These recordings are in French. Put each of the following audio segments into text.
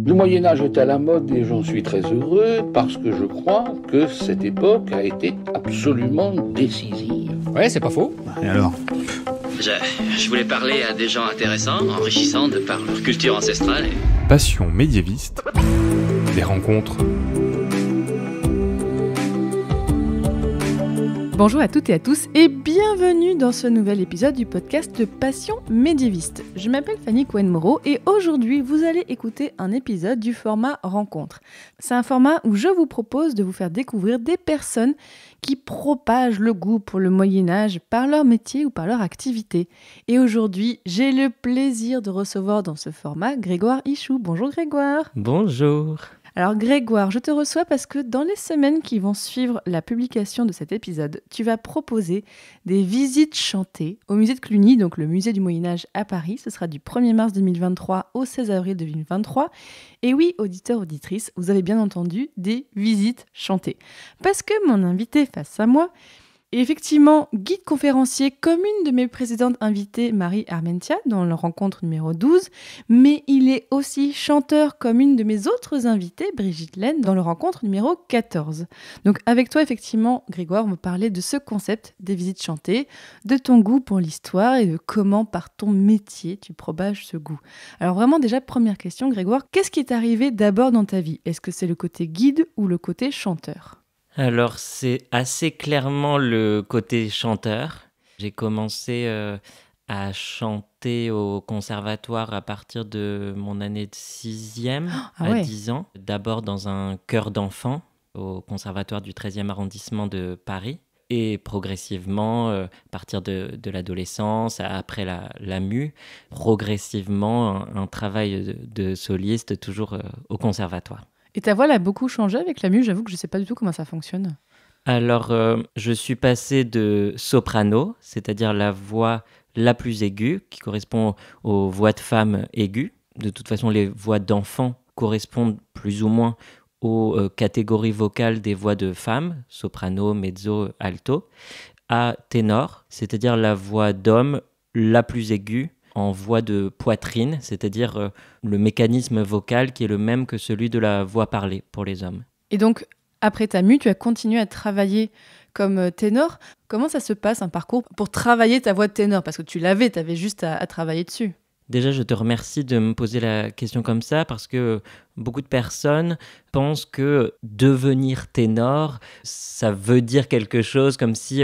Le Moyen-Âge est à la mode et j'en suis très heureux parce que je crois que cette époque a été absolument décisive. Ouais, c'est pas faux. Et alors ? Je voulais parler à des gens intéressants, enrichissants de par leur culture ancestrale. Passion médiéviste, des rencontres. Bonjour à toutes et à tous et bienvenue dans ce nouvel épisode du podcast Passion médiéviste. Je m'appelle Fanny Cohen-Moreau et aujourd'hui vous allez écouter un épisode du format Rencontre. C'est un format où je vous propose de vous faire découvrir des personnes qui propagent le goût pour le Moyen-Âge par leur métier ou par leur activité. Et aujourd'hui, j'ai le plaisir de recevoir dans ce format Grégoire Ichou. Bonjour Grégoire. Bonjour. Alors Grégoire, je te reçois parce que dans les semaines qui vont suivre la publication de cet épisode, tu vas proposer des visites chantées au musée de Cluny, donc le musée du Moyen-Âge à Paris. Ce sera du 1er mars 2023 au 16 avril 2023. Et oui, auditeurs, auditrices, vous avez bien entendu des visites chantées. Parce que mon invité face à moi est effectivement guide conférencier comme une de mes précédentes invitées, Marie Armentia, dans la rencontre numéro 12, mais il est aussi chanteur comme une de mes autres invitées, Brigitte Laine, dans la rencontre numéro 14. Donc avec toi, effectivement, Grégoire, on va parler de ce concept des visites chantées, de ton goût pour l'histoire et de comment, par ton métier, tu propages ce goût. Alors vraiment, déjà, première question, Grégoire, qu'est-ce qui est arrivé d'abord dans ta vie ? Est-ce que c'est le côté guide ou le côté chanteur ? Alors, c'est assez clairement le côté chanteur. J'ai commencé à chanter au conservatoire à partir de mon année de 6e à 10 ans. D'abord dans un chœur d'enfants au conservatoire du 13e arrondissement de Paris. Et progressivement, à partir de l'adolescence, après la mue, progressivement un travail de soliste toujours au conservatoire. Et ta voix elle a beaucoup changé avec la mue, j'avoue que je ne sais pas du tout comment ça fonctionne. Alors, je suis passé de soprano, c'est-à-dire la voix la plus aiguë, qui correspond aux voix de femmes aiguës. De toute façon, les voix d'enfants correspondent plus ou moins aux catégories vocales des voix de femmes, soprano, mezzo, alto, à ténor, c'est-à-dire la voix d'homme la plus aiguë, en voix de poitrine, c'est-à-dire le mécanisme vocal qui est le même que celui de la voix parlée pour les hommes. Et donc, après ta mue, tu as continué à travailler comme ténor. Comment ça se passe, un parcours pour travailler ta voix de ténor ? Parce que tu l'avais, tu avais juste à travailler dessus. Déjà, je te remercie de me poser la question comme ça parce que beaucoup de personnes pensent que devenir ténor, ça veut dire quelque chose comme si,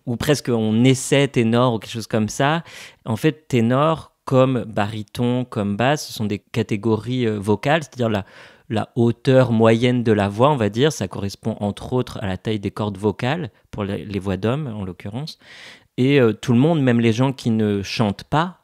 ou presque on essaie ténor ou quelque chose comme ça. En fait, ténor, comme baryton, comme basse, ce sont des catégories vocales, c'est-à-dire la hauteur moyenne de la voix, on va dire. Ça correspond entre autres à la taille des cordes vocales, pour les voix d'hommes en l'occurrence. Et tout le monde, même les gens qui ne chantent pas,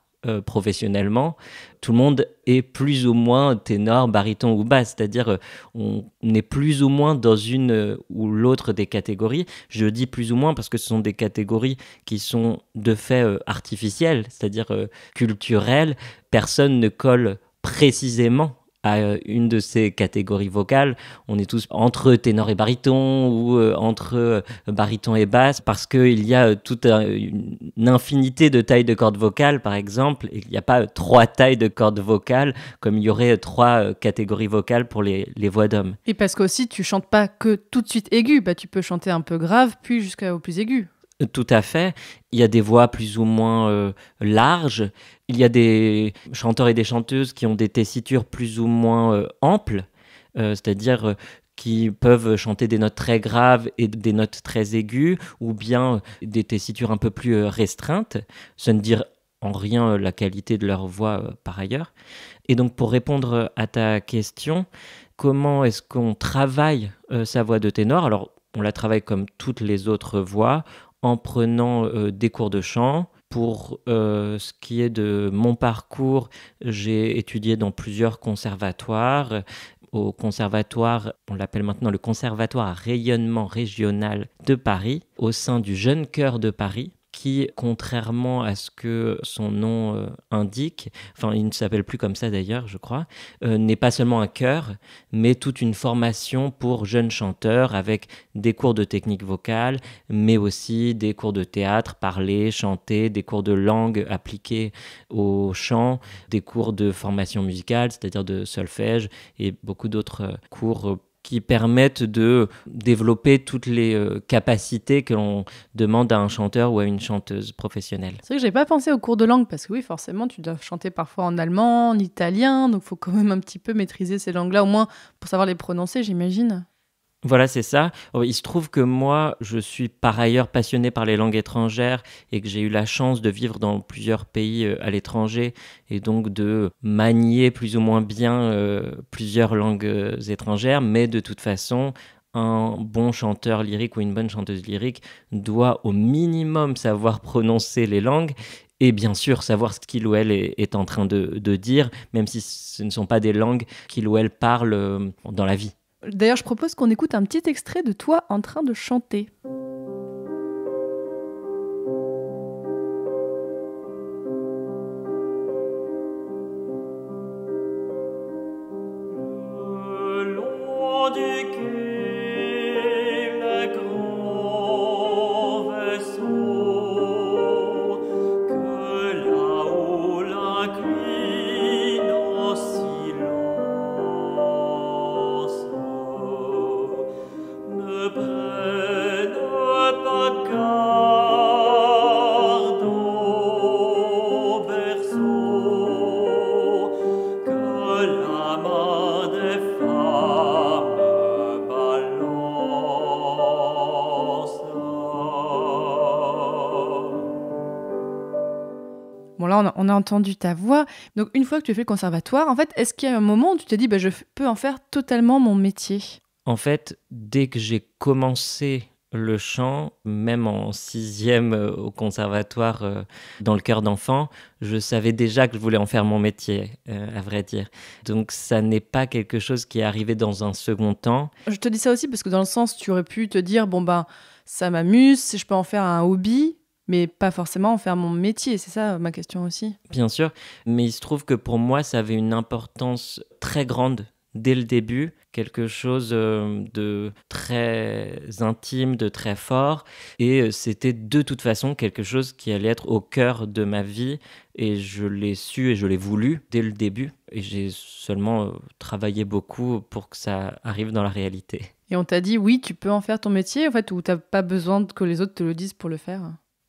professionnellement, tout le monde est plus ou moins ténor, baryton ou basse, c'est-à-dire on est plus ou moins dans une ou l'autre des catégories. Je dis plus ou moins parce que ce sont des catégories qui sont de fait artificielles, c'est-à-dire culturelles. Personne ne colle précisément à une de ces catégories vocales. On est tous entre ténor et baryton ou entre baryton et basse parce qu'il y a toute une infinité de tailles de cordes vocales, par exemple, et il n'y a pas 3 tailles de cordes vocales comme il y aurait 3 catégories vocales pour les voix d'hommes. Et parce qu'aussi, tu chantes pas que tout de suite aigu, tu peux chanter un peu grave, puis jusqu'au plus aigu. Tout à fait. Il y a des voix plus ou moins larges. Il y a des chanteurs et des chanteuses qui ont des tessitures plus ou moins amples, c'est-à-dire qui peuvent chanter des notes très graves et des notes très aiguës, ou bien des tessitures un peu plus restreintes. Ça ne dit en rien la qualité de leur voix par ailleurs. Et donc pour répondre à ta question, comment est-ce qu'on travaille sa voix de ténor ? Alors on la travaille comme toutes les autres voix, en prenant des cours de chant. Pour ce qui est de mon parcours, j'ai étudié dans plusieurs conservatoires. Au conservatoire, on l'appelle maintenant le Conservatoire à rayonnement régional de Paris, au sein du Jeune Chœur de Paris, qui qui, contrairement à ce que son nom indique, enfin il ne s'appelle plus comme ça d'ailleurs, je crois, n'est pas seulement un chœur, mais toute une formation pour jeunes chanteurs avec des cours de technique vocale, mais aussi des cours de théâtre, parler, chanter, des cours de langue appliqués au chant, des cours de formation musicale, c'est-à-dire de solfège, et beaucoup d'autres cours qui permettent de développer toutes les capacités que l'on demande à un chanteur ou à une chanteuse professionnelle. C'est vrai que j'avais pas pensé aux cours de langue, parce que oui, forcément, tu dois chanter parfois en allemand, en italien, donc il faut quand même un petit peu maîtriser ces langues-là, au moins pour savoir les prononcer, j'imagine. Voilà, c'est ça. Il se trouve que moi, je suis par ailleurs passionné par les langues étrangères et que j'ai eu la chance de vivre dans plusieurs pays à l'étranger et donc de manier plus ou moins bien plusieurs langues étrangères. Mais de toute façon, un bon chanteur lyrique ou une bonne chanteuse lyrique doit au minimum savoir prononcer les langues et bien sûr savoir ce qu'il ou elle est en train de dire, même si ce ne sont pas des langues qu'il ou elle parle dans la vie. D'ailleurs, je propose qu'on écoute un petit extrait de toi en train de chanter. Bon là, on a entendu ta voix. Donc une fois que tu as fait le conservatoire, en fait, est-ce qu'il y a un moment où tu te dis je peux en faire totalement mon métier ? En fait, dès que j'ai commencé le chant, même en 6e au conservatoire dans le chœur d'enfant, je savais déjà que je voulais en faire mon métier, à vrai dire. Donc ça n'est pas quelque chose qui est arrivé dans un second temps. Je te dis ça aussi parce que dans le sens, tu aurais pu te dire, ça m'amuse, je peux en faire un hobby, mais pas forcément en faire mon métier. C'est ça ma question aussi. Bien sûr, mais il se trouve que pour moi, ça avait une importance très grande dès le début, quelque chose de très intime, de très fort, et c'était de toute façon quelque chose qui allait être au cœur de ma vie, et je l'ai su et je l'ai voulu dès le début, et j'ai seulement travaillé beaucoup pour que ça arrive dans la réalité. Et on t'a dit, oui, tu peux en faire ton métier, en fait, ou t'as pas besoin que les autres te le disent pour le faire ?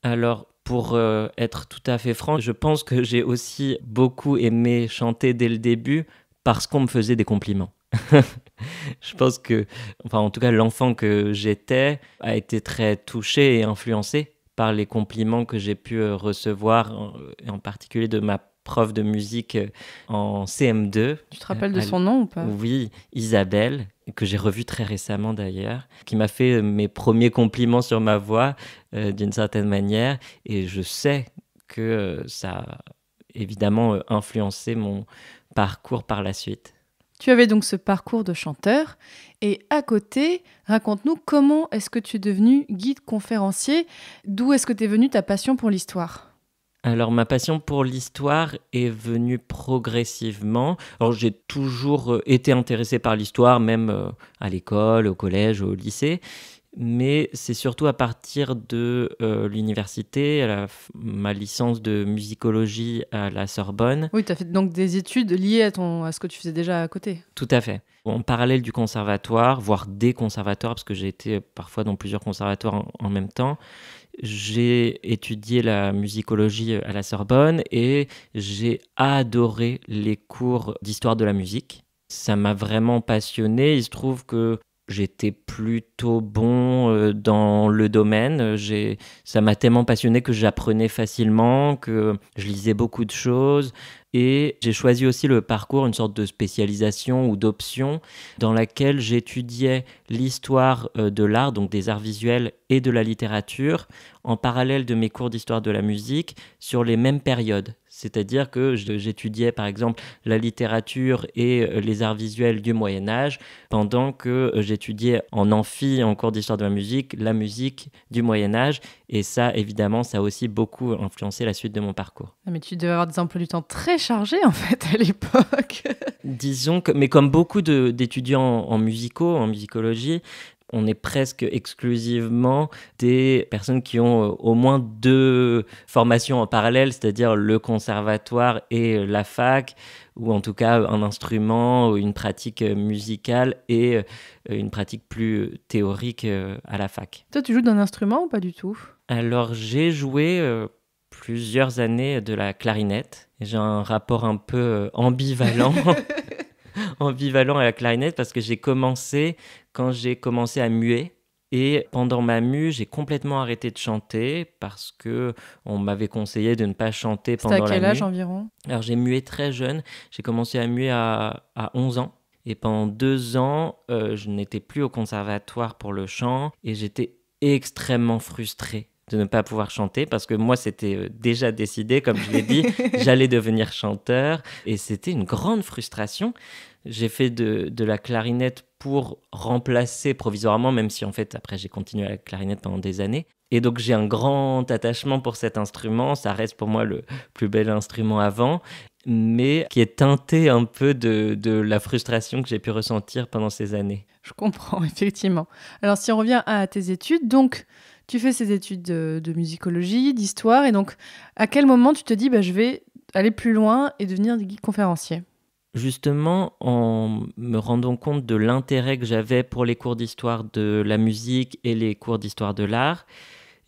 Alors, pour être tout à fait franc, je pense que j'ai aussi beaucoup aimé chanter dès le début, parce qu'on me faisait des compliments. Je pense que, en tout cas, l'enfant que j'étais a été très touché et influencé par les compliments que j'ai pu recevoir, en particulier de ma prof de musique en CM2. Tu te rappelles de son nom ou pas ? Oui, Isabelle, que j'ai revue très récemment d'ailleurs, qui m'a fait mes premiers compliments sur ma voix d'une certaine manière, et je sais que ça a évidemment influencé mon parcours par la suite. Tu avais donc ce parcours de chanteur et à côté, raconte-nous comment est-ce que tu es devenu guide conférencier ? D'où est-ce que t'es venue ta passion pour l'histoire ? Alors ma passion pour l'histoire est venue progressivement. Alors j'ai toujours été intéressé par l'histoire, même à l'école, au collège, au lycée. Mais c'est surtout à partir de l'université, ma licence de musicologie à la Sorbonne. Oui, tu as fait donc des études liées à ce que tu faisais déjà à côté. Tout à fait. En parallèle du conservatoire, voire des conservatoires, parce que j'ai été parfois dans plusieurs conservatoires en même temps, j'ai étudié la musicologie à la Sorbonne et j'ai adoré les cours d'histoire de la musique. Ça m'a vraiment passionné. Il se trouve que j'étais plutôt bon dans le domaine. Ça m'a tellement passionné que j'apprenais facilement, que je lisais beaucoup de choses. Et j'ai choisi aussi le parcours, une sorte de spécialisation ou d'option dans laquelle j'étudiais l'histoire de l'art, donc des arts visuels et de la littérature, en parallèle de mes cours d'histoire de la musique, sur les mêmes périodes. C'est-à-dire que j'étudiais par exemple la littérature et les arts visuels du Moyen-Âge, pendant que j'étudiais en amphi, en cours d'histoire de la musique du Moyen-Âge. Et ça, évidemment, ça a aussi beaucoup influencé la suite de mon parcours. Ah, mais tu devais avoir des emplois du temps très chargés, en fait, à l'époque. Disons que, mais comme beaucoup d'étudiants en musicologie, on est presque exclusivement des personnes qui ont au moins 2 formations en parallèle, c'est-à-dire le conservatoire et la fac, ou en tout cas un instrument, ou une pratique musicale et une pratique plus théorique à la fac. Toi, tu joues d'un instrument ou pas du tout? Alors, j'ai joué plusieurs années de la clarinette. J'ai un rapport un peu ambivalent à la clarinette parce que j'ai commencé quand j'ai commencé à muer. Et pendant ma mue, j'ai complètement arrêté de chanter parce qu'on m'avait conseillé de ne pas chanter pendant la mue. C'était à quel âge environ? Alors j'ai mué très jeune, j'ai commencé à muer à 11 ans. Et pendant 2 ans, je n'étais plus au conservatoire pour le chant et j'étais extrêmement frustré de ne pas pouvoir chanter parce que moi, c'était déjà décidé, comme je l'ai dit, j'allais devenir chanteur et c'était une grande frustration. J'ai fait de la clarinette pour remplacer provisoirement, même si en fait après j'ai continué à la clarinette pendant des années. Et donc j'ai un grand attachement pour cet instrument, ça reste pour moi le plus bel instrument avant, mais qui est teinté un peu de la frustration que j'ai pu ressentir pendant ces années. Je comprends, effectivement. Alors si on revient à tes études, donc tu fais ces études de musicologie, d'histoire, et donc à quel moment tu te dis je vais aller plus loin et devenir guide conférencier? Justement, en me rendant compte de l'intérêt que j'avais pour les cours d'histoire de la musique et les cours d'histoire de l'art,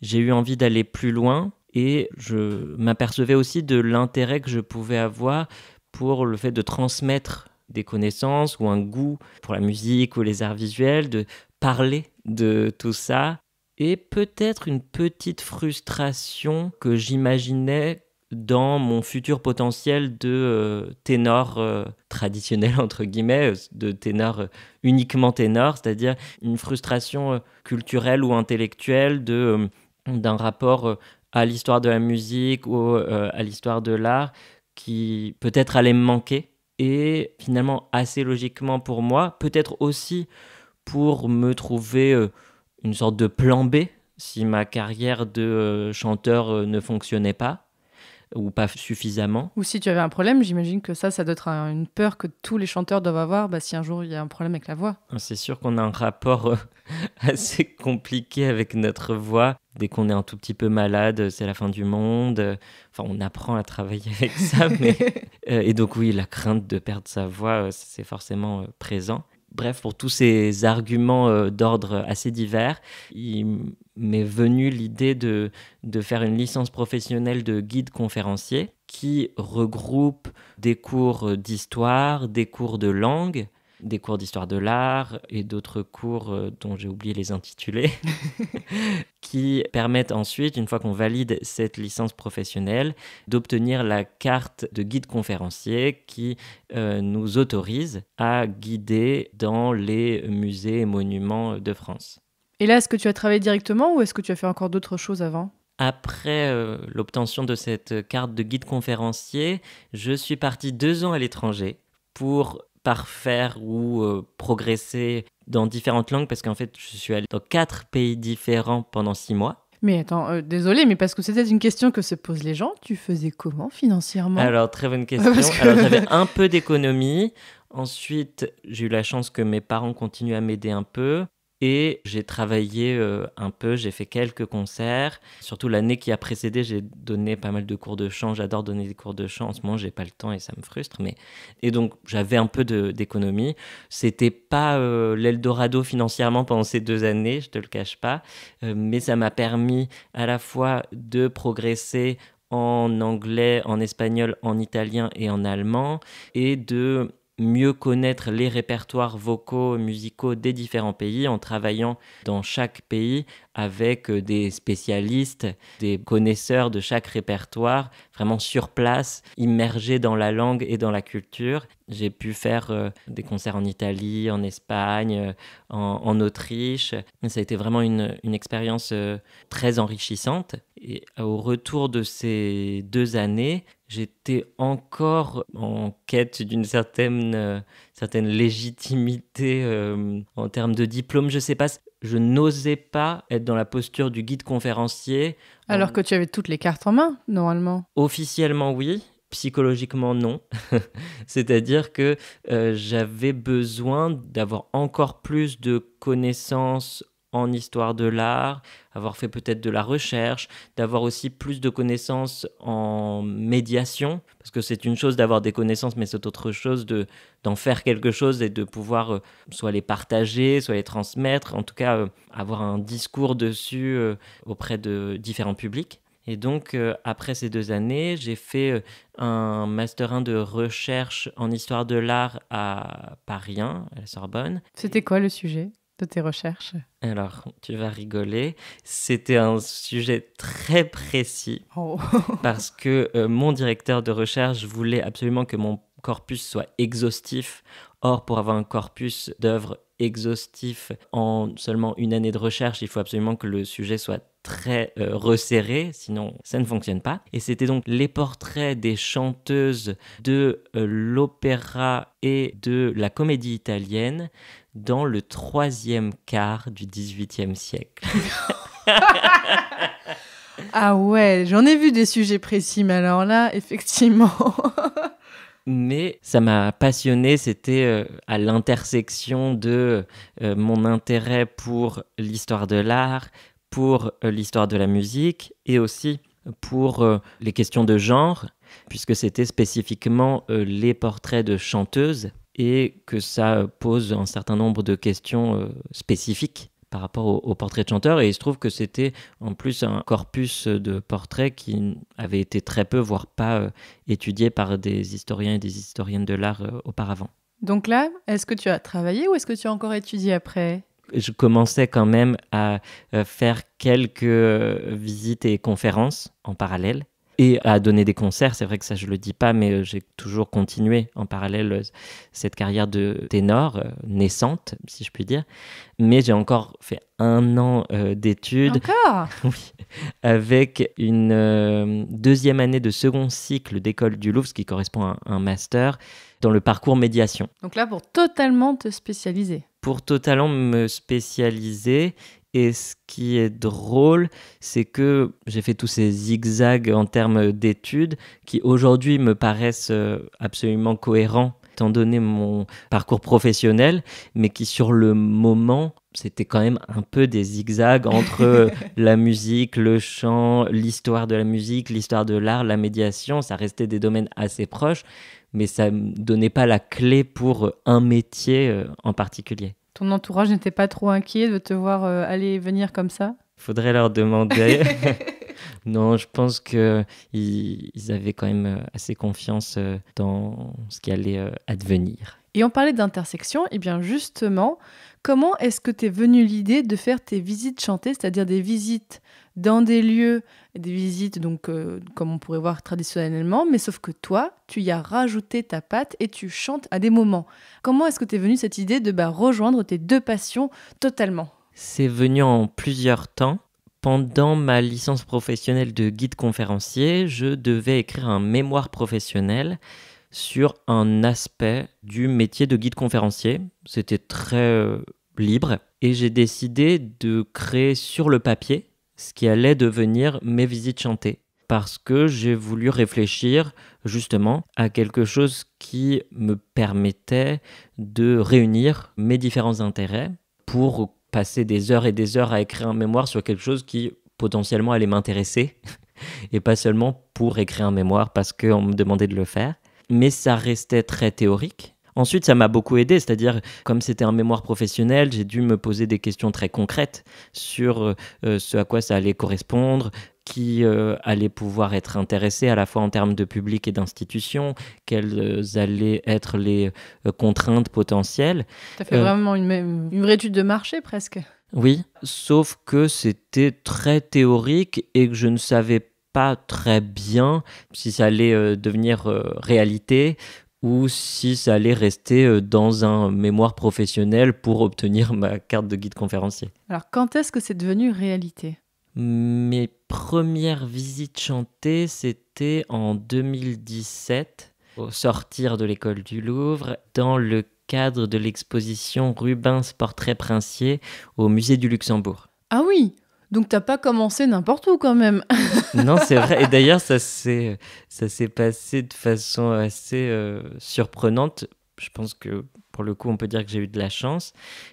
j'ai eu envie d'aller plus loin et je m'apercevais aussi de l'intérêt que je pouvais avoir pour le fait de transmettre des connaissances ou un goût pour la musique ou les arts visuels, de parler de tout ça et peut-être une petite frustration que j'imaginais dans mon futur potentiel de ténor traditionnel, entre guillemets, de ténor uniquement ténor, c'est-à-dire une frustration culturelle ou intellectuelle d'un rapport à l'histoire de la musique ou à l'histoire de l'art qui peut-être allait me manquer. Et finalement, assez logiquement pour moi, peut-être aussi pour me trouver une sorte de plan B si ma carrière de chanteur ne fonctionnait pas ou pas suffisamment. Ou si tu avais un problème, j'imagine que ça doit être une peur que tous les chanteurs doivent avoir si un jour il y a un problème avec la voix. C'est sûr qu'on a un rapport assez compliqué avec notre voix. Dès qu'on est un tout petit peu malade, c'est la fin du monde. Enfin, on apprend à travailler avec ça. Et donc oui, la crainte de perdre sa voix, c'est forcément présent. Bref, pour tous ces arguments d'ordre assez divers, il m'est venu l'idée de faire une licence professionnelle de guide conférencier qui regroupe des cours d'histoire, des cours de langue, des cours d'histoire de l'art et d'autres cours dont j'ai oublié les intitulés, qui permettent ensuite, une fois qu'on valide cette licence professionnelle, d'obtenir la carte de guide conférencier qui nous autorise à guider dans les musées et monuments de France. Et là, est-ce que tu as travaillé directement ou est-ce que tu as fait encore d'autres choses avant ? Après l'obtention de cette carte de guide conférencier, je suis parti 2 ans à l'étranger pour parfaire ou progresser dans différentes langues parce qu'en fait, je suis allé dans 4 pays différents pendant 6 mois. Mais attends, désolé, mais parce que c'était une question que se posent les gens, tu faisais comment financièrement ? Alors, très bonne question. Alors, j'avais un peu d'économie. Ensuite, j'ai eu la chance que mes parents continuent à m'aider un peu. Et j'ai travaillé un peu, j'ai fait quelques concerts. Surtout l'année qui a précédé, j'ai donné pas mal de cours de chant. J'adore donner des cours de chant. En ce moment, j'ai pas le temps et ça me frustre. Et donc, j'avais un peu d'économie. C'était pas l'Eldorado financièrement pendant ces 2 années, je te le cache pas. Mais ça m'a permis à la fois de progresser en anglais, en espagnol, en italien et en allemand. Et de mieux connaître les répertoires vocaux, musicaux des différents pays en travaillant dans chaque pays avec des spécialistes, des connaisseurs de chaque répertoire, vraiment sur place, immergés dans la langue et dans la culture. J'ai pu faire des concerts en Italie, en Espagne, en Autriche. Ça a été vraiment une expérience très enrichissante. Et au retour de ces 2 années, j'étais encore en quête d'une certaine légitimité en termes de diplôme. Je sais pas, je n'osais pas être dans la posture du guide conférencier. Alors que tu avais toutes les cartes en main, normalement. Officiellement, oui. Psychologiquement, non. C'est-à-dire que j'avais besoin d'avoir encore plus de connaissances en histoire de l'art, avoir fait peut-être de la recherche, d'avoir aussi plus de connaissances en médiation, parce que c'est une chose d'avoir des connaissances, mais c'est autre chose d'en faire quelque chose et de pouvoir soit les partager, soit les transmettre, en tout cas avoir un discours dessus auprès de différents publics. Et donc, après ces 2 années, j'ai fait un Master 1 de recherche en histoire de l'art à Paris 1, à la Sorbonne. C'était quoi le sujet de tes recherches? Alors, tu vas rigoler. C'était un sujet très précis parce que mon directeur de recherche voulait absolument que mon corpus soit exhaustif. Or, pour avoir un corpus d'œuvres exhaustif en seulement 1 année de recherche, il faut absolument que le sujet soit très resserré, sinon ça ne fonctionne pas. Et c'était donc les portraits des chanteuses de l'opéra et de la comédie italienne dans le 3e quart du XVIIIe siècle. Ah ouais, j'en ai vu des sujets précis, mais alors là, effectivement... Mais ça m'a passionné, c'était à l'intersection de mon intérêt pour l'histoire de l'art, pour l'histoire de la musique et aussi pour les questions de genre, puisque c'était spécifiquement les portraits de chanteuses et que ça pose un certain nombre de questions spécifiques par rapport aux portraits de chanteurs. Et il se trouve que c'était en plus un corpus de portraits qui avait été très peu, voire pas étudié par des historiens et des historiennes de l'art auparavant. Donc là, est-ce que tu as travaillé ou est-ce que tu as encore étudié après ? Je commençais quand même à faire quelques visites et conférences en parallèle et à donner des concerts. C'est vrai que ça, je ne le dis pas, mais j'ai toujours continué en parallèle cette carrière de ténor naissante, si je puis dire. Mais j'ai encore fait 1 an d'études. Encore ? Oui, avec une 2e année de second cycle d'école du Louvre, ce qui correspond à un master, dans le parcours médiation. Donc là, pour totalement te spécialiser. Pour totalement me spécialiser. Et ce qui est drôle, c'est que j'ai fait tous ces zigzags en termes d'études qui aujourd'hui me paraissent absolument cohérents étant donné mon parcours professionnel, mais qui sur le moment, c'était quand même un peu des zigzags entre la musique, le chant, l'histoire de la musique, l'histoire de l'art, la médiation. Ça restait des domaines assez proches, mais ça ne me donnait pas la clé pour un métier en particulier. Ton entourage n'était pas trop inquiet de te voir aller et venir comme ça ? Faudrait leur demander. Non, je pense qu'ils avaient quand même assez confiance dans ce qui allait advenir. Et on parlait d'intersection, et bien justement, comment est-ce que t'es venue l'idée de faire tes visites chantées, c'est-à-dire des visites dans des lieux, des visites donc comme on pourrait voir traditionnellement, mais sauf que toi, tu y as rajouté ta patte et tu chantes à des moments. Comment est-ce que t'es venue cette idée de rejoindre tes 2 passions totalement ? C'est venu en plusieurs temps. Pendant ma licence professionnelle de guide conférencier, je devais écrire un mémoire professionnel sur un aspect du métier de guide conférencier. C'était très libre et j'ai décidé de créer sur le papier ce qui allait devenir mes visites chantées parce que j'ai voulu réfléchir justement à quelque chose qui me permettait de réunir mes différents intérêts pour passer des heures et des heures à écrire un mémoire sur quelque chose qui potentiellement allait m'intéresser et pas seulement pour écrire un mémoire parce qu'on me demandait de le faire. Mais ça restait très théorique. Ensuite, ça m'a beaucoup aidé, c'est-à-dire, comme c'était un mémoire professionnel, j'ai dû me poser des questions très concrètes sur ce à quoi ça allait correspondre, qui allait pouvoir être intéressé à la fois en termes de public et d'institution, quelles allaient être les contraintes potentielles. Tu as fait vraiment une vraie étude de marché presque. Oui, sauf que c'était très théorique et que je ne savais pas très bien si ça allait devenir réalité ou si ça allait rester dans un mémoire professionnel pour obtenir ma carte de guide conférencier. Alors, quand est-ce que c'est devenu réalité ? Mes premières visites chantées, c'était en 2017, au sortir de l'école du Louvre, dans le cadre de l'exposition Rubens Portrait Princier au musée du Luxembourg. Ah oui, donc t'as pas commencé n'importe où quand même. Non, c'est vrai. Et d'ailleurs, ça s'est passé de façon assez surprenante. Je pense que pour le coup, on peut dire que j'ai eu de la chance.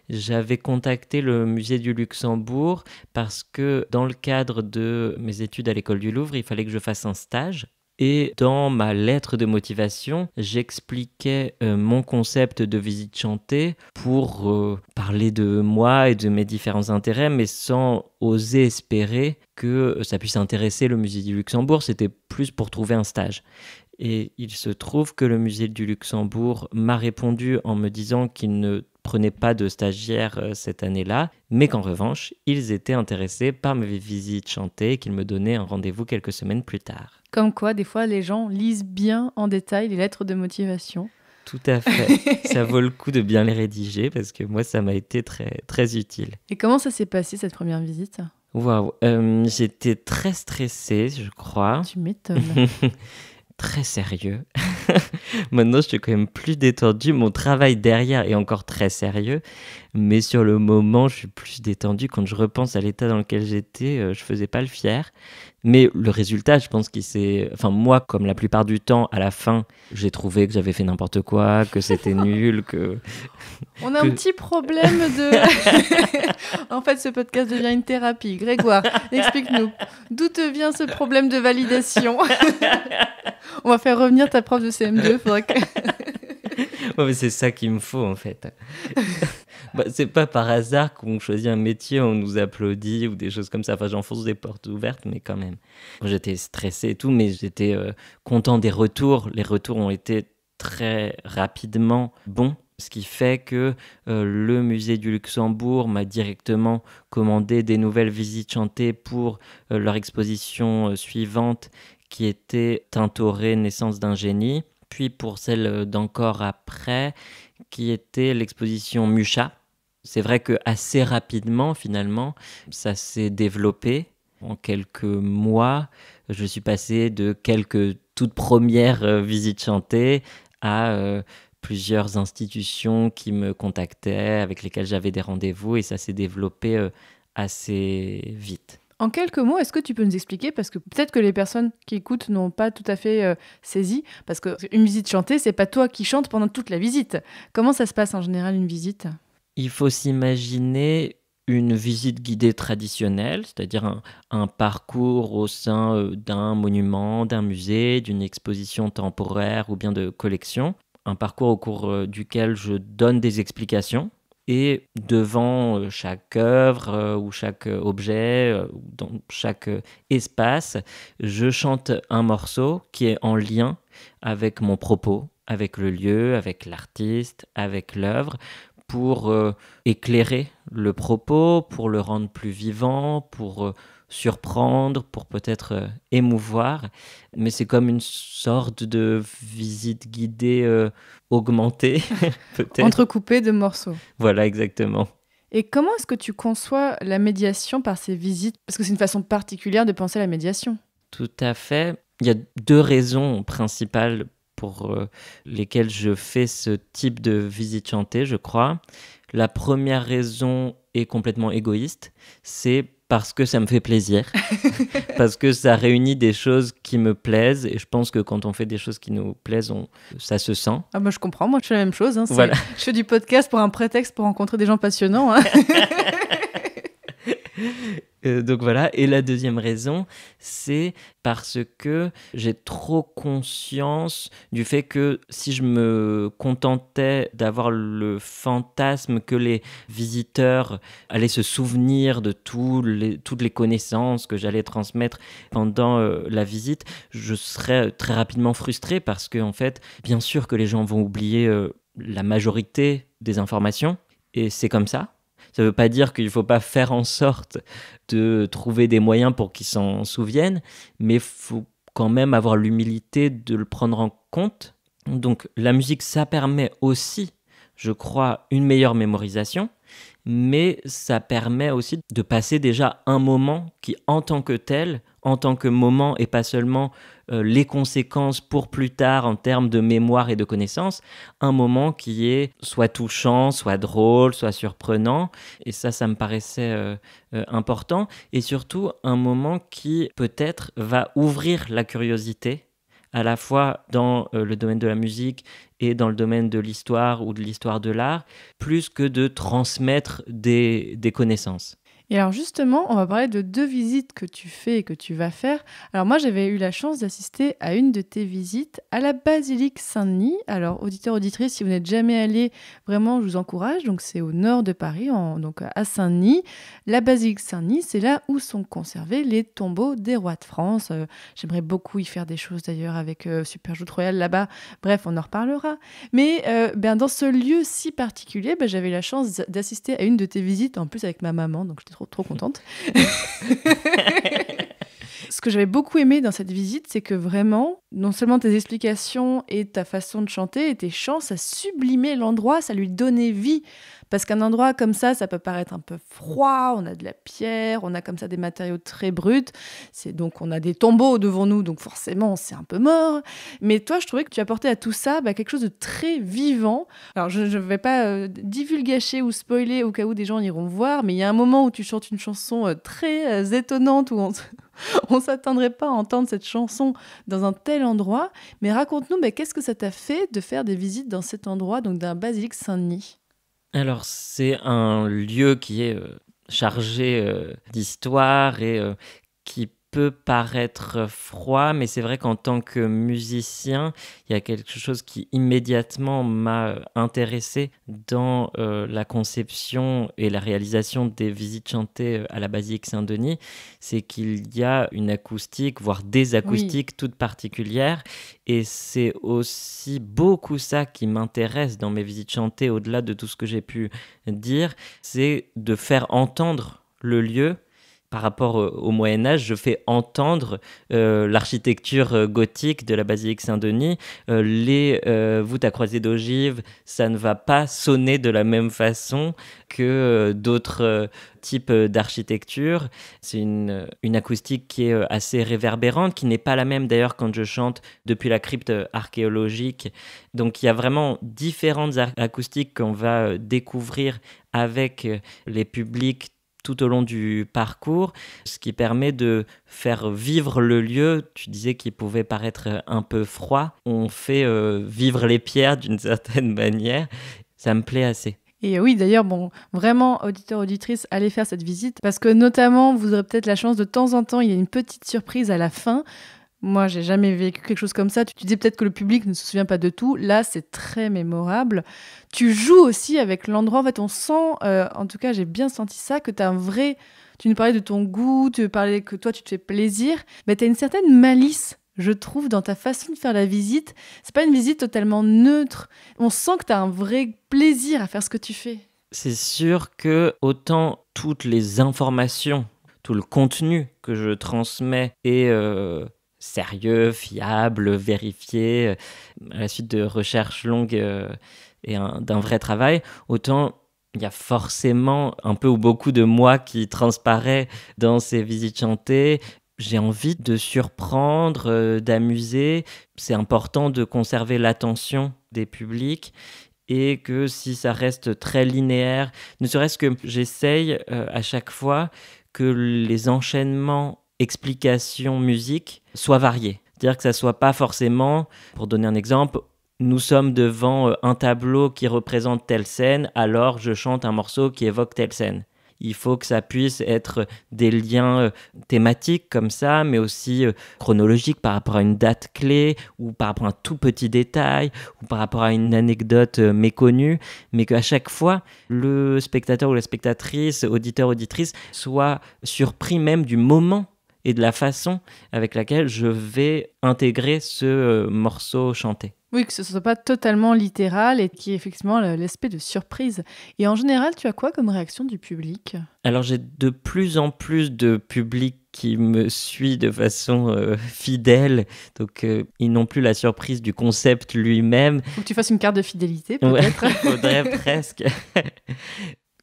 J'avais contacté le musée du Luxembourg parce que dans le cadre de mes études à l'école du Louvre, il fallait que je fasse un stage. Et dans ma lettre de motivation, j'expliquais mon concept de visite chantée pour parler de moi et de mes différents intérêts, mais sans oser espérer que ça puisse intéresser le musée du Luxembourg. C'était plus pour trouver un stage. Et il se trouve que le musée du Luxembourg m'a répondu en me disant qu'il ne prenait pas de stagiaires cette année-là, mais qu'en revanche, ils étaient intéressés par mes visites chantées et qu'ils me donnaient un rendez-vous quelques semaines plus tard. Comme quoi, des fois, les gens lisent bien en détail les lettres de motivation. Tout à fait. Ça vaut le coup de bien les rédiger parce que moi, ça m'a été très, très utile. Et comment ça s'est passé, cette première visite ? Waouh, j'étais très stressée, je crois. Tu m'étonnes. Très sérieux. Maintenant, je suis quand même plus détendu. Mon travail derrière est encore très sérieux. Mais sur le moment, je suis plus détendu. Quand je repense à l'état dans lequel j'étais, je faisais pas le fier. Mais le résultat, je pense qu'il s'est... Enfin, moi, comme la plupart du temps, à la fin, j'ai trouvé que j'avais fait n'importe quoi, que c'était nul, que... On a un petit problème de... En fait, ce podcast devient une thérapie. Grégoire, explique-nous. D'où te vient ce problème de validation ? On va faire revenir ta prof de CM2, faudra que... Ouais, mais c'est ça qu'il me faut, en fait. C'est pas par hasard qu'on choisit un métier, on nous applaudit ou des choses comme ça. Enfin, j'enfonce des portes ouvertes, mais quand même. J'étais stressé et tout, mais j'étais content des retours. Les retours ont été très rapidement bons. Ce qui fait que le musée du Luxembourg m'a directement commandé des nouvelles visites chantées pour leur exposition suivante, qui était Tintoret, naissance d'un génie. Puis pour celle d'encore après, qui était l'exposition Mucha. C'est vrai que assez rapidement, finalement, ça s'est développé. En quelques mois, je suis passé de quelques toutes premières visites chantées à plusieurs institutions qui me contactaient, avec lesquelles j'avais des rendez-vous, et ça s'est développé assez vite. En quelques mots, est-ce que tu peux nous expliquer, parce que peut-être que les personnes qui écoutent n'ont pas tout à fait saisi, parce qu'une visite chantée, c'est pas toi qui chantes pendant toute la visite. Comment ça se passe en général, une visite ? Il faut s'imaginer une visite guidée traditionnelle, c'est-à-dire un parcours au sein d'un monument, d'un musée, d'une exposition temporaire ou bien de collection. Un parcours au cours duquel je donne des explications. Et devant chaque œuvre ou chaque objet, dans chaque espace, je chante un morceau qui est en lien avec mon propos, avec le lieu, avec l'artiste, avec l'œuvre, pour éclairer le propos, pour le rendre plus vivant, pour surprendre, pour peut-être émouvoir. Mais c'est comme une sorte de visite guidée augmentée, peut-être. Entrecoupée de morceaux. Voilà, exactement. Et comment est-ce que tu conçois la médiation par ces visites ? Parce que c'est une façon particulière de penser la médiation. Tout à fait. Il y a deux raisons principales pour lesquelles je fais ce type de visite chantée, je crois. La première raison est complètement égoïste, c'est parce que ça me fait plaisir, parce que ça réunit des choses qui me plaisent, et je pense que quand on fait des choses qui nous plaisent, ça se sent. Ah moi je comprends, moi je fais la même chose. Voilà. Je fais du podcast pour un prétexte pour rencontrer des gens passionnants. Donc voilà, et la deuxième raison, c'est parce que j'ai trop conscience du fait que si je me contentais d'avoir le fantasme que les visiteurs allaient se souvenir de toutes les connaissances que j'allais transmettre pendant la visite, je serais très rapidement frustré parce que en fait, bien sûr que les gens vont oublier la majorité des informations, et c'est comme ça. Ça ne veut pas dire qu'il ne faut pas faire en sorte de trouver des moyens pour qu'ils s'en souviennent, mais il faut quand même avoir l'humilité de le prendre en compte. Donc la musique, ça permet aussi, je crois, une meilleure mémorisation, mais ça permet aussi de passer déjà un moment qui, en tant que tel, en tant que moment et pas seulement les conséquences pour plus tard en termes de mémoire et de connaissances, un moment qui est soit touchant, soit drôle, soit surprenant. Et ça me paraissait important. Et surtout, un moment qui peut-être va ouvrir la curiosité, à la fois dans le domaine de la musique et dans le domaine de l'histoire ou de l'histoire de l'art, plus que de transmettre des connaissances. Et alors justement, on va parler de 2 visites que tu fais et que tu vas faire. Alors moi, j'avais eu la chance d'assister à une de tes visites à la basilique Saint-Denis. Alors auditeurs, auditrices, si vous n'êtes jamais allés, vraiment, je vous encourage. Donc c'est au nord de Paris, donc à Saint-Denis. La basilique Saint-Denis, c'est là où sont conservés les tombeaux des rois de France. J'aimerais beaucoup y faire des choses d'ailleurs avec Super Joute Royale là-bas. Bref, on en reparlera. Mais dans ce lieu si particulier, j'avais la chance d'assister à une de tes visites, en plus avec ma maman, donc j'étais trop contente. Ce que j'avais beaucoup aimé dans cette visite, c'est que vraiment, non seulement tes explications et ta façon de chanter et tes chants, ça sublimait l'endroit, ça lui donnait vie. Parce qu'un endroit comme ça peut paraître un peu froid, on a de la pierre, on a comme ça des matériaux très bruts, donc on a des tombeaux devant nous, donc forcément c'est un peu mort. Mais toi, je trouvais que tu apportais à tout ça quelque chose de très vivant. Alors je ne vais pas divulgacher ou spoiler au cas où des gens iront voir, mais il y a un moment où tu chantes une chanson très étonnante, où on ne s'attendrait pas à entendre cette chanson dans un tel endroit. Mais raconte-nous, qu'est-ce que ça t'a fait de faire des visites dans cet endroit, donc d'un basilique Saint-Denis ? Alors, c'est un lieu qui est chargé d'histoire et qui peut paraître froid, mais c'est vrai qu'en tant que musicien, il y a quelque chose qui immédiatement m'a intéressé dans la conception et la réalisation des visites chantées à la basilique Saint-Denis, c'est qu'il y a une acoustique, voire des acoustiques toutes particulières, et c'est aussi beaucoup ça qui m'intéresse dans mes visites chantées, au-delà de tout ce que j'ai pu dire, c'est de faire entendre le lieu. Par rapport au Moyen-Âge, je fais entendre l'architecture gothique de la basilique Saint-Denis. Les voûtes à croisée d'ogive, ça ne va pas sonner de la même façon que d'autres types d'architecture. C'est une acoustique qui est assez réverbérante, qui n'est pas la même d'ailleurs quand je chante depuis la crypte archéologique. Donc il y a vraiment différentes acoustiques qu'on va découvrir avec les publics tout au long du parcours, ce qui permet de faire vivre le lieu. Tu disais qu'il pouvait paraître un peu froid. On fait vivre les pierres d'une certaine manière. Ça me plaît assez. Et oui, d'ailleurs, vraiment, auditeurs, auditrices, allez faire cette visite, parce que notamment, vous aurez peut-être la chance de temps en temps, il y a une petite surprise à la fin. Moi, j'ai jamais vécu quelque chose comme ça. Tu disais peut-être que le public ne se souvient pas de tout. Là, c'est très mémorable. Tu joues aussi avec l'endroit. En fait, on sent, en tout cas, j'ai bien senti ça, que tu as un vrai... Tu nous parlais de ton goût, tu parlais que toi, tu te fais plaisir. Tu as une certaine malice, je trouve, dans ta façon de faire la visite. C'est pas une visite totalement neutre. On sent que tu as un vrai plaisir à faire ce que tu fais. C'est sûr que autant toutes les informations, tout le contenu que je transmets est... sérieux, fiable, vérifié, à la suite de recherches longues et d'un vrai travail, autant il y a forcément un peu ou beaucoup de moi qui transparaît dans ces visites chantées. J'ai envie de surprendre, d'amuser. C'est important de conserver l'attention des publics et que si ça reste très linéaire, ne serait-ce que j'essaye à chaque fois que les enchaînements explication musique soit variée. C'est-à-dire que ça soit pas forcément, pour donner un exemple, nous sommes devant un tableau qui représente telle scène, alors je chante un morceau qui évoque telle scène. Il faut que ça puisse être des liens thématiques comme ça, mais aussi chronologiques par rapport à une date clé, ou par rapport à un tout petit détail, ou par rapport à une anecdote méconnue, mais qu'à chaque fois, le spectateur ou la spectatrice, auditeur, auditrice, soit surpris même du moment et de la façon avec laquelle je vais intégrer ce morceau chanté. Oui, que ce ne soit pas totalement littéral et qu'il y ait effectivement l'aspect de surprise. Et en général, tu as quoi comme réaction du public ? Alors j'ai de plus en plus de public qui me suit de façon fidèle, donc ils n'ont plus la surprise du concept lui-même. Faut que tu fasses une carte de fidélité, peut-être. Ouais, faudrait presque.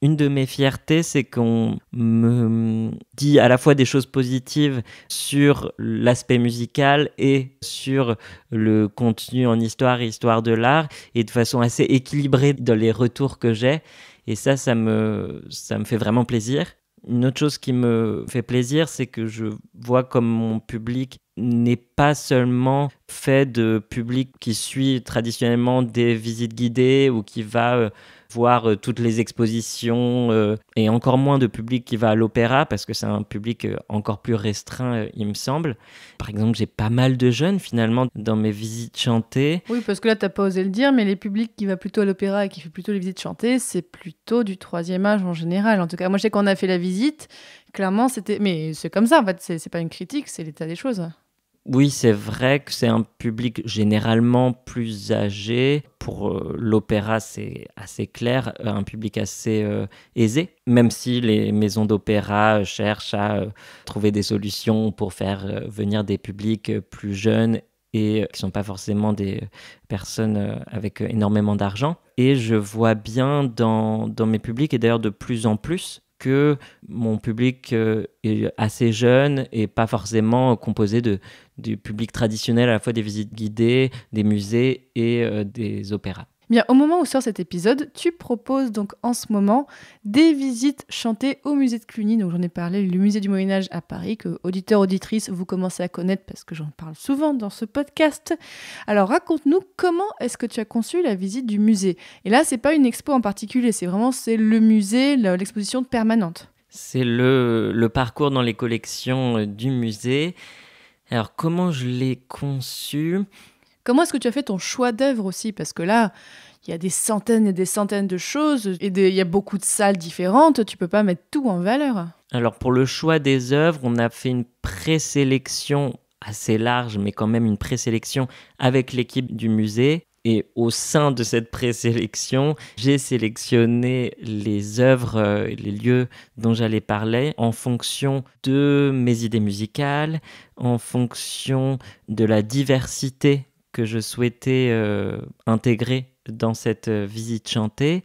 Une de mes fiertés, c'est qu'on me dit à la fois des choses positives sur l'aspect musical et sur le contenu en histoire et histoire de l'art, et de façon assez équilibrée dans les retours que j'ai. Et ça me fait vraiment plaisir. Une autre chose qui me fait plaisir, c'est que je vois comme mon public n'est pas seulement fait de public qui suit traditionnellement des visites guidées ou qui va voir toutes les expositions et encore moins de public qui va à l'opéra parce que c'est un public encore plus restreint, il me semble. Par exemple, j'ai pas mal de jeunes finalement dans mes visites chantées. Oui, parce que là, t'as pas osé le dire, mais les publics qui va plutôt à l'opéra et qui fait plutôt les visites chantées, c'est plutôt du 3e âge en général. En tout cas, moi, je sais qu'on a fait la visite, clairement, c'était... Mais c'est comme ça, en fait, c'est pas une critique, c'est l'état des choses. Oui, c'est vrai que c'est un public généralement plus âgé. Pour l'opéra, c'est assez clair, un public assez aisé, même si les maisons d'opéra cherchent à trouver des solutions pour faire venir des publics plus jeunes et qui ne sont pas forcément des personnes avec énormément d'argent. Et je vois bien dans mes publics, et d'ailleurs de plus en plus, que mon public est assez jeune et pas forcément composé du public traditionnel, à la fois des visites guidées, des musées et des opéras. Bien, au moment où sort cet épisode, tu proposes donc en ce moment des visites chantées au musée de Cluny. Donc j'en ai parlé, le musée du Moyen-Âge à Paris, que auditeurs, auditrices, vous commencez à connaître parce que j'en parle souvent dans ce podcast. Alors raconte-nous comment est-ce que tu as conçu la visite du musée. Et là, c'est pas une expo en particulier, c'est le musée, l'exposition permanente. C'est le parcours dans les collections du musée. Alors comment je l'ai conçu ? Comment est-ce que tu as fait ton choix d'œuvres aussi ? Parce que là, il y a des centaines et des centaines de choses et il y a beaucoup de salles différentes. Tu peux pas mettre tout en valeur. Alors pour le choix des œuvres, on a fait une présélection assez large, mais quand même une présélection avec l'équipe du musée. Et au sein de cette présélection, j'ai sélectionné les œuvres, les lieux dont j'allais parler en fonction de mes idées musicales, en fonction de la diversité que je souhaitais intégrer dans cette visite chantée.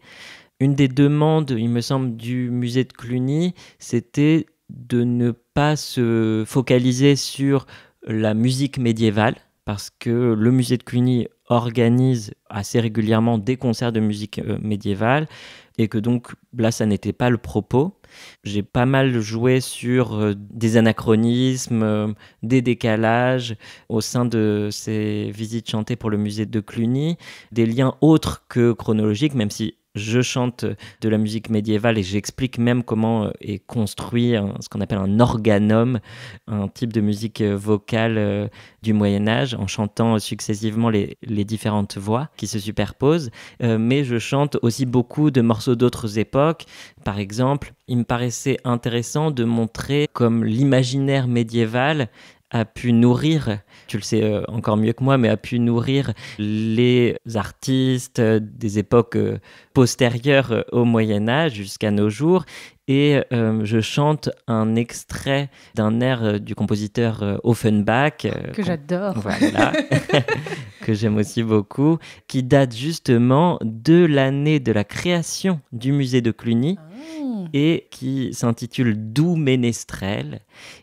Une des demandes, il me semble, du musée de Cluny, c'était de ne pas se focaliser sur la musique médiévale, parce que le musée de Cluny organise assez régulièrement des concerts de musique médiévale, et que donc là, ça n'était pas le propos. J'ai pas mal joué sur des anachronismes, des décalages au sein de ces visites chantées pour le musée de Cluny, des liens autres que chronologiques, même si je chante de la musique médiévale et j'explique même comment est construit ce qu'on appelle un organum, un type de musique vocale du Moyen-Âge, en chantant successivement les différentes voix qui se superposent. Mais je chante aussi beaucoup de morceaux d'autres époques. Par exemple, il me paraissait intéressant de montrer comme l'imaginaire médiéval a pu nourrir, tu le sais encore mieux que moi, mais a pu nourrir les artistes des époques postérieures au Moyen-Âge jusqu'à nos jours. Et je chante un extrait d'un air du compositeur Offenbach. Que j'adore. Voilà, que j'aime aussi beaucoup, qui date justement de l'année de la création du musée de Cluny. Et qui s'intitule Doux Ménestrel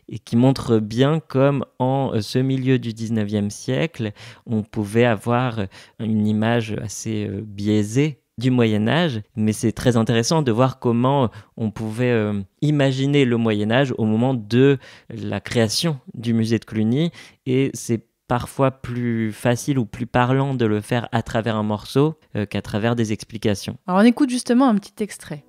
et qui montre bien comme en ce milieu du 19e siècle, on pouvait avoir une image assez biaisée du Moyen-Âge, mais c'est très intéressant de voir comment on pouvait imaginer le Moyen-Âge au moment de la création du musée de Cluny, et c'est parfois plus facile ou plus parlant de le faire à travers un morceau qu'à travers des explications. Alors on écoute justement un petit extrait.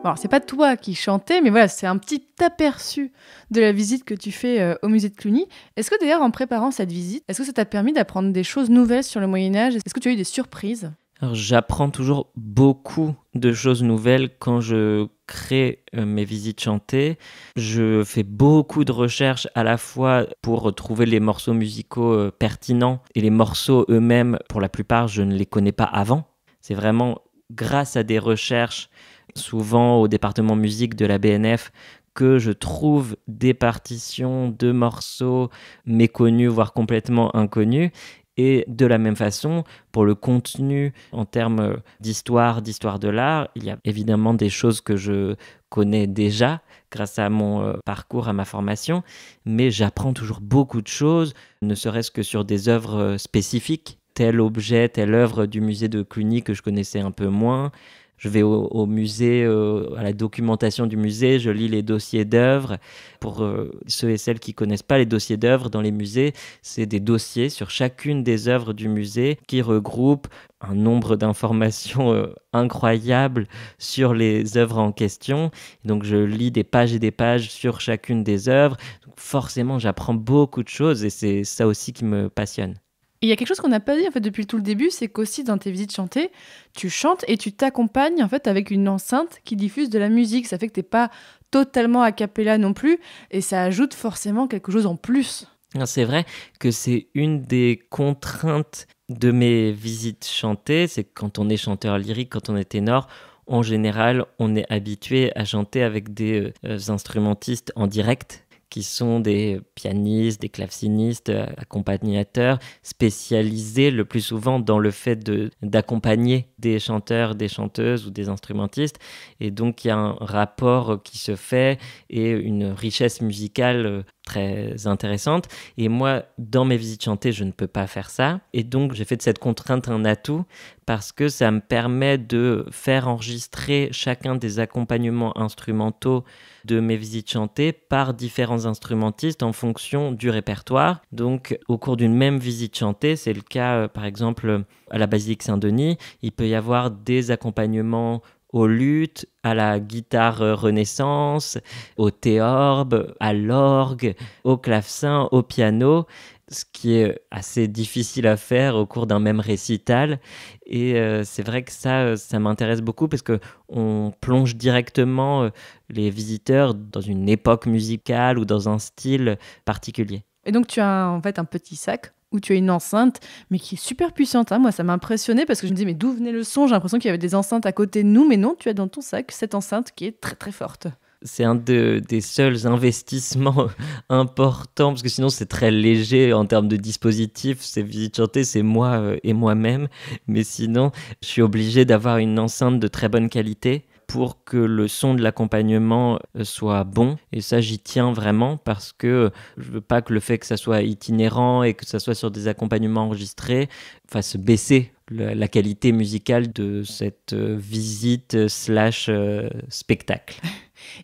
Alors, c'est pas toi qui chantais, mais voilà, c'est un petit aperçu de la visite que tu fais au musée de Cluny. Est-ce que d'ailleurs, en préparant cette visite, est-ce que ça t'a permis d'apprendre des choses nouvelles sur le Moyen-Âge ? Est-ce que tu as eu des surprises ? Alors, j'apprends toujours beaucoup de choses nouvelles quand je crée mes visites chantées. Je fais beaucoup de recherches à la fois pour trouver les morceaux musicaux pertinents et les morceaux eux-mêmes, pour la plupart, je ne les connais pas avant. C'est vraiment grâce à des recherches, souvent au département musique de la BNF, que je trouve des partitions de morceaux méconnus, voire complètement inconnus. Et de la même façon, pour le contenu en termes d'histoire de l'art, il y a évidemment des choses que je connais déjà grâce à mon parcours, à ma formation, mais j'apprends toujours beaucoup de choses, ne serait-ce que sur des œuvres spécifiques, tel objet, telle œuvre du musée de Cluny que je connaissais un peu moins. Je vais au musée, à la documentation du musée, je lis les dossiers d'œuvres. Pour ceux et celles qui ne connaissent pas les dossiers d'œuvres dans les musées, c'est des dossiers sur chacune des œuvres du musée qui regroupent un nombre d'informations incroyables sur les œuvres en question. Donc je lis des pages et des pages sur chacune des œuvres. Donc forcément, j'apprends beaucoup de choses et c'est ça aussi qui me passionne. Il y a quelque chose qu'on n'a pas dit en fait depuis tout le début, c'est qu'aussi dans tes visites chantées, tu chantes et tu t'accompagnes en fait avec une enceinte qui diffuse de la musique. Ça fait que t'es pas totalement a cappella non plus et ça ajoute forcément quelque chose en plus. C'est vrai que c'est une des contraintes de mes visites chantées, c'est que quand on est chanteur lyrique, quand on est ténor, en général, on est habitué à chanter avec des instrumentistes en direct, qui sont des pianistes, des clavecinistes, accompagnateurs, spécialisés le plus souvent dans le fait d'accompagner des chanteurs, des chanteuses ou des instrumentistes. Et donc, il y a un rapport qui se fait et une richesse musicale très intéressante. Et moi, dans mes visites chantées, je ne peux pas faire ça. Et donc, j'ai fait de cette contrainte un atout parce que ça me permet de faire enregistrer chacun des accompagnements instrumentaux de mes visites chantées par différents instrumentistes en fonction du répertoire. Donc, au cours d'une même visite chantée, c'est le cas, par exemple, à la Basilique Saint-Denis, il peut y avoir des accompagnements au luth, à la guitare renaissance, au théorbe, à l'orgue, au clavecin, au piano, ce qui est assez difficile à faire au cours d'un même récital. Et c'est vrai que ça m'intéresse beaucoup parce qu'on plonge directement les visiteurs dans une époque musicale ou dans un style particulier. Et donc tu as en fait un petit sac où tu as une enceinte, mais qui est super puissante. Moi, ça m'a impressionné parce que je me disais, mais d'où venait le son ? J'ai l'impression qu'il y avait des enceintes à côté de nous, mais non, tu as dans ton sac cette enceinte qui est très très forte. C'est un des seuls investissements importants, parce que sinon c'est très léger en termes de dispositifs. Ces visites chantées, c'est moi et moi-même. Mais sinon, je suis obligé d'avoir une enceinte de très bonne qualité pour que le son de l'accompagnement soit bon. Et ça, j'y tiens vraiment parce que je veux pas que le fait que ça soit itinérant et que ça soit sur des accompagnements enregistrés fasse baisser la qualité musicale de cette visite / spectacle.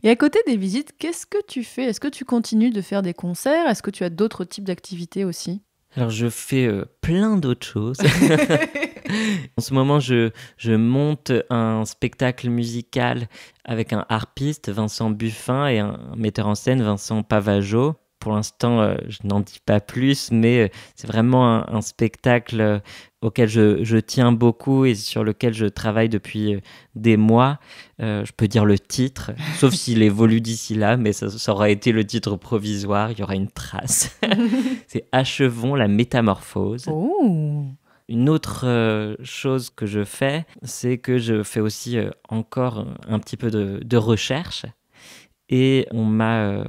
Et à côté des visites, qu'est-ce que tu fais ? Est-ce que tu continues de faire des concerts ? Est-ce que tu as d'autres types d'activités aussi ? Alors, je fais plein d'autres choses. En ce moment, je monte un spectacle musical avec un harpiste, Vincent Buffin, et un metteur en scène, Vincent Pavageau. Pour l'instant, je n'en dis pas plus, mais c'est vraiment un spectacle auquel je tiens beaucoup et sur lequel je travaille depuis des mois. Je peux dire le titre, sauf s'il évolue d'ici là, mais ça aura été le titre provisoire, il y aura une trace. C'est « Achevons la métamorphose ». Oh. Une autre chose que je fais, c'est que je fais aussi encore un petit peu de recherche. Et on m'a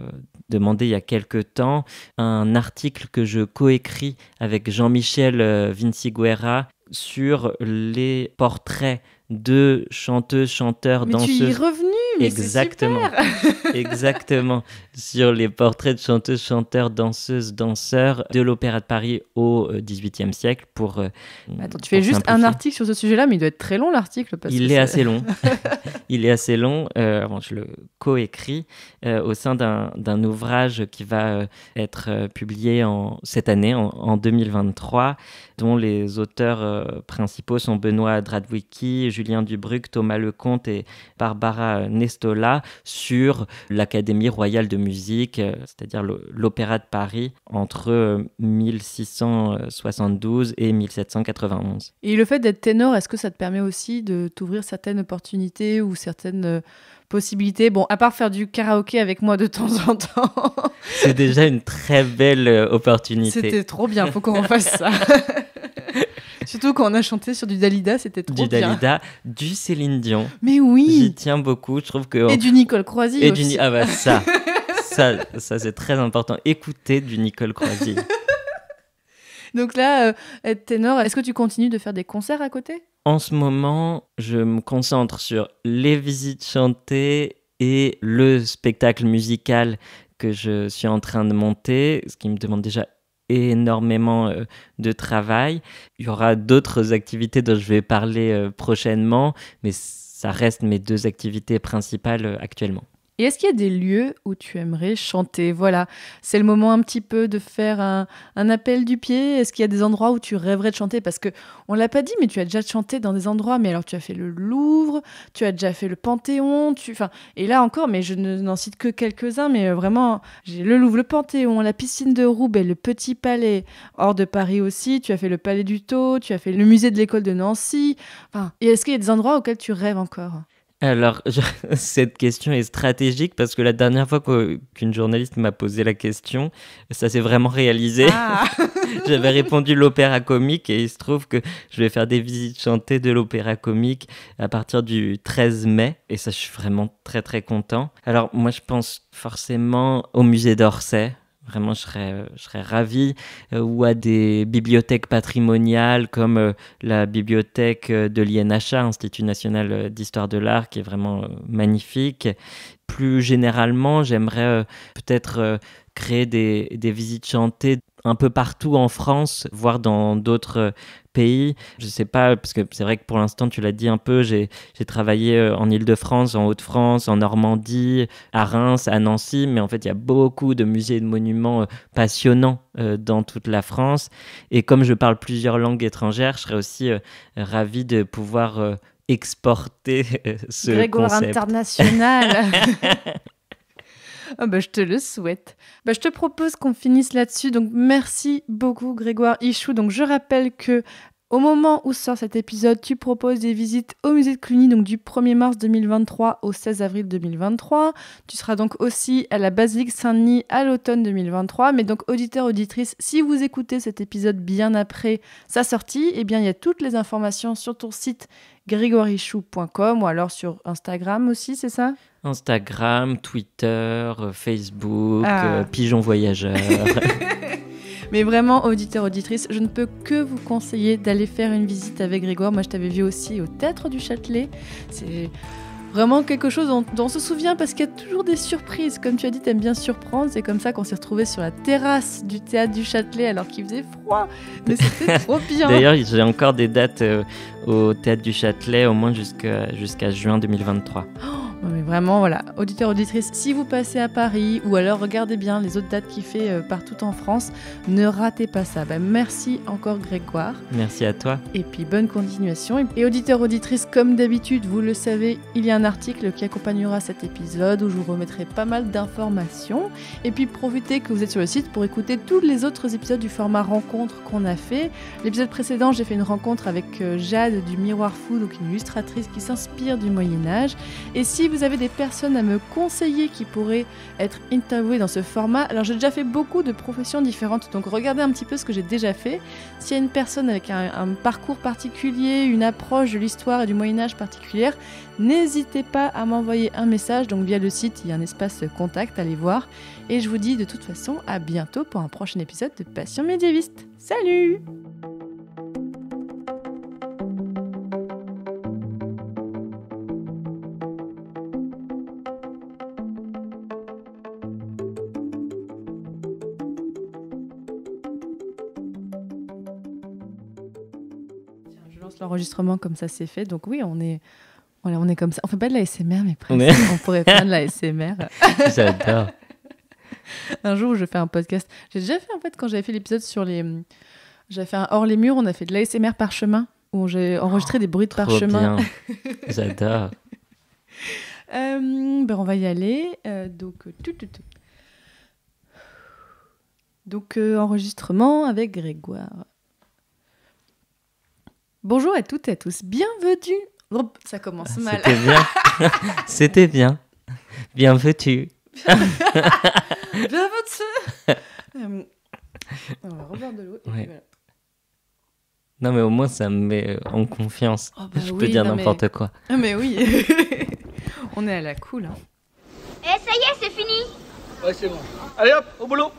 demandé il y a quelque temps un article que je coécris avec Jean-Michel Vinciguerra sur les portraits de chanteuses, chanteurs, danseuses. Mais tu y es revenu, mais exactement, c'est super. Exactement, sur les portraits de chanteuses, chanteurs, danseuses, danseurs de l'Opéra de Paris au XVIIIe siècle. Attends, tu fais juste un article sur ce sujet-là, mais il doit être très long l'article. Il est assez long. il est assez long. Je le coécris au sein d'un ouvrage qui va être publié cette année, en 2023, dont les auteurs principaux sont Benoît Dradwicki, Julien Dubruck, Thomas Lecomte et Barbara Nestola, sur l'Académie royale de musique, c'est-à-dire l'Opéra de Paris, entre 1672 et 1791. Et le fait d'être ténor, est-ce que ça te permet aussi de t'ouvrir certaines opportunités ou certaines possibilités? Bon, à part faire du karaoké avec moi de temps en temps. C'est déjà une très belle opportunité. C'était trop bien, faut qu'on refasse ça. Surtout quand on a chanté sur du Dalida, c'était trop bien. Du Dalida, du Céline Dion. Mais oui. J'y tiens beaucoup, je trouve que... Et du Nicole Croisille aussi. Ah bah ça c'est très important. Écoutez du Nicole Croisille. Donc là, être ténor, est-ce que tu continues de faire des concerts à côté? En ce moment, je me concentre sur les visites chantées et le spectacle musical que je suis en train de monter, ce qui me demande déjà énormément de travail. Il y aura d'autres activités dont je vais parler prochainement, mais ça reste mes 2 activités principales actuellement. Et est-ce qu'il y a des lieux où tu aimerais chanter? Voilà, c'est le moment un petit peu de faire un appel du pied. Est-ce qu'il y a des endroits où tu rêverais de chanter? Parce qu'on ne l'a pas dit, mais tu as déjà chanté dans des endroits. Mais alors, tu as fait le Louvre, tu as déjà fait le Panthéon. Et là encore, mais je n'en cite que quelques-uns, mais vraiment, j'ai le Louvre, le Panthéon, la piscine de Roubaix, le Petit Palais, hors de Paris aussi. Tu as fait le Palais du Tau, tu as fait le musée de l'école de Nancy. Et est-ce qu'il y a des endroits auxquels tu rêves encore? Alors, cette question est stratégique parce que la dernière fois qu'une journaliste m'a posé la question, ça s'est vraiment réalisé. Ah. J'avais répondu l'opéra comique et il se trouve que je vais faire des visites chantées de l'opéra comique à partir du 13 mai. Et ça, je suis vraiment très, très content. Alors, moi, je pense forcément au musée d'Orsay. Vraiment, je serais ravi, ou à des bibliothèques patrimoniales comme la bibliothèque de l'INHA, Institut national d'histoire de l'art, qui est vraiment magnifique. Plus généralement, j'aimerais peut-être créer des visites chantées un peu partout en France, voire dans d'autres pays. Je sais pas, parce que c'est vrai que pour l'instant, tu l'as dit un peu, j'ai travaillé en Île-de-France, en Hauts-de-France, en Normandie, à Reims, à Nancy, mais en fait, il y a beaucoup de musées et de monuments passionnants dans toute la France. Et comme je parle plusieurs langues étrangères, je serais aussi ravi de pouvoir exporter ce Grégoire concept. International. Je te le souhaite. Je te propose qu'on finisse là-dessus. Donc, merci beaucoup, Grégoire Ichou. Donc, je rappelle que au moment où sort cet épisode, tu proposes des visites au musée de Cluny, donc du 1er mars 2023 au 16 avril 2023. Tu seras donc aussi à la basilique Saint-Denis à l'automne 2023. Mais donc, auditeurs, auditrices, si vous écoutez cet épisode bien après sa sortie, eh bien, il y a toutes les informations sur ton site grégoireichou.com ou alors sur Instagram aussi, c'est ça ? Instagram, Twitter, Facebook, Ah. Pigeon Voyageur. Mais vraiment, auditeurs, auditrices, je ne peux que vous conseiller d'aller faire une visite avec Grégoire. Moi, je t'avais vu aussi au Théâtre du Châtelet. C'est vraiment quelque chose dont on se souvient parce qu'il y a toujours des surprises. Comme tu as dit, t'aimes bien surprendre. C'est comme ça qu'on s'est retrouvés sur la terrasse du Théâtre du Châtelet alors qu'il faisait froid. Mais c'était trop bien. D'ailleurs, j'ai encore des dates au Théâtre du Châtelet, au moins jusqu'à juin 2023. Mais vraiment, voilà, auditeurs, auditrices, si vous passez à Paris ou alors regardez bien les autres dates qu'il fait partout en France, ne ratez pas ça. Merci encore Grégoire. Merci à toi. Et puis bonne continuation. Et auditeurs, auditrices, comme d'habitude, vous le savez, il y a un article qui accompagnera cet épisode où je vous remettrai pas mal d'informations. Et puis profitez que vous êtes sur le site pour écouter tous les autres épisodes du format rencontre qu'on a fait. L'épisode précédent, j'ai fait une rencontre avec Jade du Miroir Fou, donc une illustratrice qui s'inspire du Moyen-Âge. Et si vous avez des personnes à me conseiller qui pourraient être interviewées dans ce format, alors j'ai déjà fait beaucoup de professions différentes, donc regardez un petit peu ce que j'ai déjà fait. S'il y a une personne avec un parcours particulier, une approche de l'histoire et du Moyen-Âge particulière, n'hésitez pas à m'envoyer un message, donc via le site, il y a un espace contact, allez voir. Et je vous dis de toute façon à bientôt pour un prochain épisode de Passion médiéviste. Salut! L'enregistrement comme ça c'est fait, donc oui, on est Voilà, on est comme ça. On fait pas de la ASMR, mais presque. Mais- On pourrait faire de la ASMR. J'adore. Un jour où je fais un podcast. J'ai déjà fait, en fait, quand j'avais fait l'épisode sur les... J'avais fait un hors les murs, on a fait de l'ASMR parchemin, où j'ai enregistré des bruits de Trop parchemin. bien. J'adore. On va y aller. Donc, enregistrement avec Grégoire. Bonjour à toutes et à tous. Bienvenue. Hop, ça commence mal. C'était bien. C'était bien. Bienvenue. Bienvenue. On va revoir de l'eau. Et Ouais. puis voilà. Non, mais au moins, ça me met en confiance. Oh, bah Je oui, peux dire non, n'importe quoi. Ah mais oui. On est à la cool. Hein. Eh, ça y est, c'est fini. Ouais, c'est bon. Allez hop, au boulot.